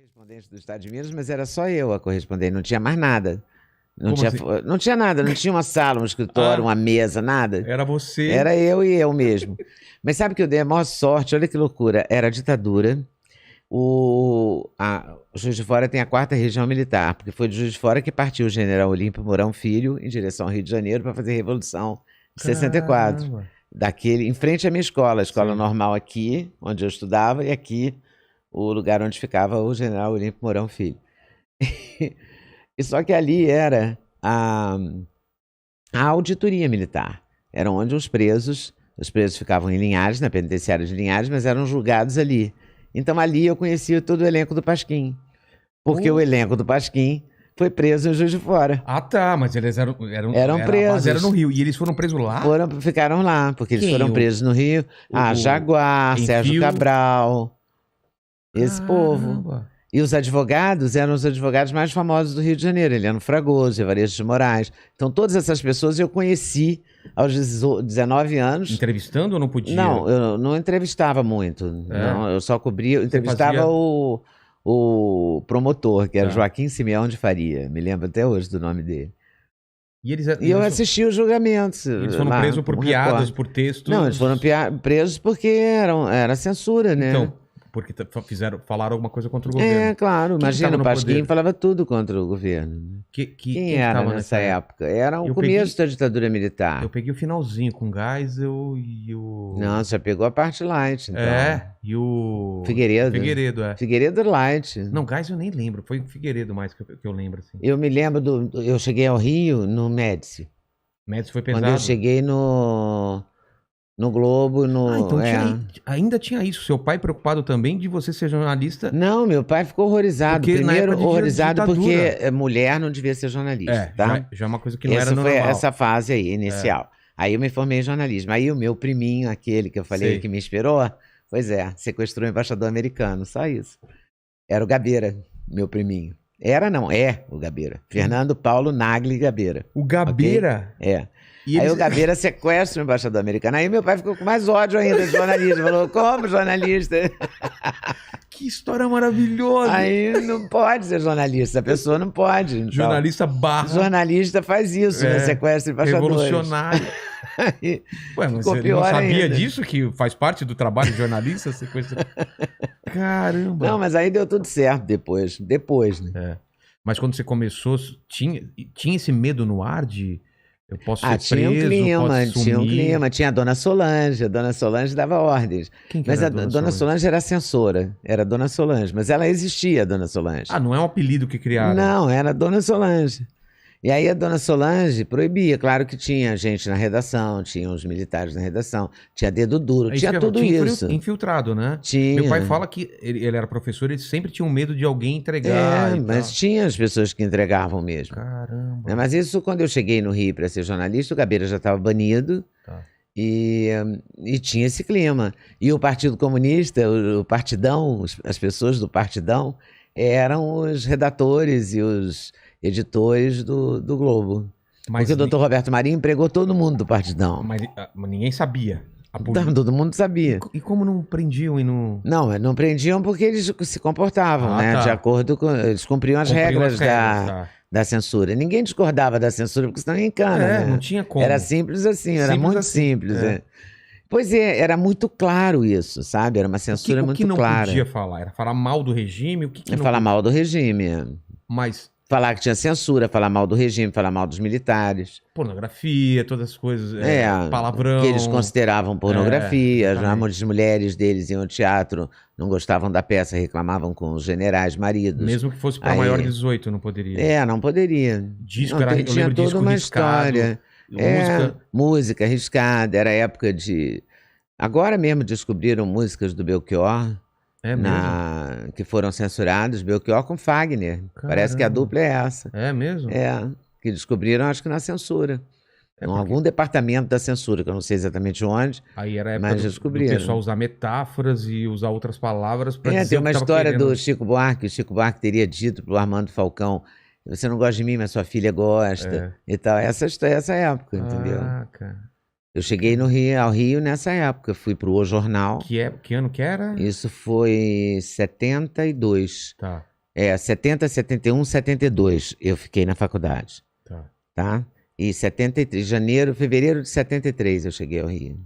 correspondente do Estado de Minas, mas era só eu a correspondente, não tinha mais nada. Não Como tinha, assim? não tinha nada, não tinha uma sala, um escritório, Ah. uma mesa, nada. Era você. Era eu e eu mesmo. Mas sabe que eu dei a maior sorte? Olha que loucura. Era a ditadura. O Juiz de Fora tem a 4ª Região Militar, porque foi de Juiz de Fora que partiu o general Olímpio Mourão Filho em direção ao Rio de Janeiro para fazer a Revolução de 64. Caramba. Em frente à minha escola, a escola Sim. normal aqui, onde eu estudava, e aqui o lugar onde ficava o general Olímpio Mourão Filho. E só que ali era a auditoria militar. Era onde os presos ficavam em Linhares, na penitenciária de Linhares, mas eram julgados ali. Então ali eu conhecia todo o elenco do Pasquim, porque o elenco do Pasquim foi preso em Juiz de Fora. Ah, tá, mas eles eram presos. Mas era no Rio. E eles foram presos lá? Ficaram lá, porque eles Quem? foram presos no Rio. Jaguar, Sérgio Enfio? Cabral, esse povo. Caramba. E os advogados eram os advogados mais famosos do Rio de Janeiro, Eliano Fragoso, Evaristo de Moraes. Então todas essas pessoas eu conheci aos 19 anos. Entrevistando ou não podia? Não, eu não entrevistava muito. Não, eu só cobria, eu entrevistava fazia- o promotor, que era Tá. Joaquim Simeão de Faria. Me lembro até hoje do nome dele. E eles, E eu assisti os julgamentos. eles foram lá, presos por como piadas, repórter. por textos. Não, eles foram presos porque era censura, né? Então, porque falaram alguma coisa contra o governo. Claro. Quem Imagina, tava o no Pasquim poder? falava tudo contra o governo. Quem Quem era tava nessa época? Era o Eu começo da ditadura militar. Eu peguei o finalzinho com o Geisel e o... Não, você já pegou a parte light, então. e o... Figueiredo. Figueiredo, é. Figueiredo light. Não, Geisel eu nem lembro. Foi o Figueiredo mais que eu lembro, assim. Eu me lembro eu cheguei ao Rio no Médici. Médici foi pesado. Quando eu cheguei no Globo, Então ainda tinha isso. Seu pai preocupado também de você ser jornalista. Não, meu pai ficou horrorizado. Porque na Primeiro, época de horrorizado ditadura. porque mulher não devia ser jornalista, tá? Já é uma coisa que não Essa era foi normal. essa fase aí, inicial. Aí eu me formei em jornalismo. Aí o meu priminho, aquele que eu falei Sei. que me inspirou, pois é, sequestrou o embaixador americano, só isso. Era o Gabeira, meu priminho. Era não, é o Gabeira. Fernando Paulo Nagli Gabeira. O Gabeira? É. E Aí eles... o Gabeira sequestra o embaixador americano. Aí meu pai ficou com mais ódio ainda de jornalista. Falou, como jornalista? Que história maravilhosa! Aí não pode ser jornalista, a pessoa não pode. Então, Jornalista barra... jornalista faz isso, né? Sequestra embaixadores. Revolucionário. Aí, Ué, mas ficou você não pior sabia ainda. disso? Que faz parte do trabalho de jornalista? Caramba! Não, mas aí deu tudo certo depois, né? Mas quando você começou, tinha esse medo no ar de... Eu posso ser tinha preso, um clima, posso sumir. tinha um clima. Tinha a Dona Solange dava ordens. Quem que Mas era a Dona Solange era censora, era Dona Solange, mas ela existia, a Dona Solange. Ah, não é um apelido que criaram? Não, era Dona Solange. E aí a Dona Solange proibia, claro que tinha gente na redação, tinha os militares na redação, tinha dedo duro, tinha tudo isso. Infiltrado, né? Tinha. Meu pai fala que ele era professor, ele sempre tinha um medo de alguém entregar. Mas tinha as pessoas que entregavam mesmo. Caramba. Né, mas isso, quando eu cheguei no Rio para ser jornalista, o Gabeira já estava banido. Tá. E tinha esse clima. E o Partido Comunista, o Partidão, as pessoas do Partidão, eram os redatores e os editores do Globo. Porque o doutor Roberto Marinho empregou todo mundo do Partidão. Mas ninguém sabia. Todo mundo sabia. E como não prendiam e não... Não prendiam porque eles se comportavam, né? Tá. De acordo com... Eles cumpriam as regras da censura. Ninguém discordava da censura, porque senão ia em cana, né? Não tinha como. Era simples assim, era muito simples. Pois é, era muito claro isso, sabe? Era uma censura muito clara. O que não podia falar? Era falar mal do regime? O que não falar mal do regime. Mas... Falar que tinha censura, falar mal do regime, falar mal dos militares. Pornografia, todas as coisas, palavrão. Que eles consideravam pornografia. As mulheres deles iam ao teatro, não gostavam da peça, reclamavam com os generais maridos. Mesmo que fosse para maior de 18, não poderia. Não poderia. Disco tinha toda uma riscado, história. Música riscada, era época de... Agora mesmo descobriram músicas do Belchior... que foram censurados, Belchior com Fagner. Caramba. Parece que a dupla é essa. É mesmo? Que descobriram, acho que na censura. Em algum departamento da censura, que eu não sei exatamente onde. Aí era a época do pessoal usar metáforas e usar outras palavras para dizer tem uma o que história querendo. do Chico Buarque. O Chico Buarque teria dito pro Armando Falcão: você não gosta de mim, mas sua filha gosta. E tal. Essa época, entendeu? Cara. Eu cheguei ao Rio nessa época, fui pro O Jornal. Que ano que era? Isso foi 72. Tá. 70, 71, 72 eu fiquei na faculdade, Tá. tá? E 73, fevereiro de 73 eu cheguei ao Rio.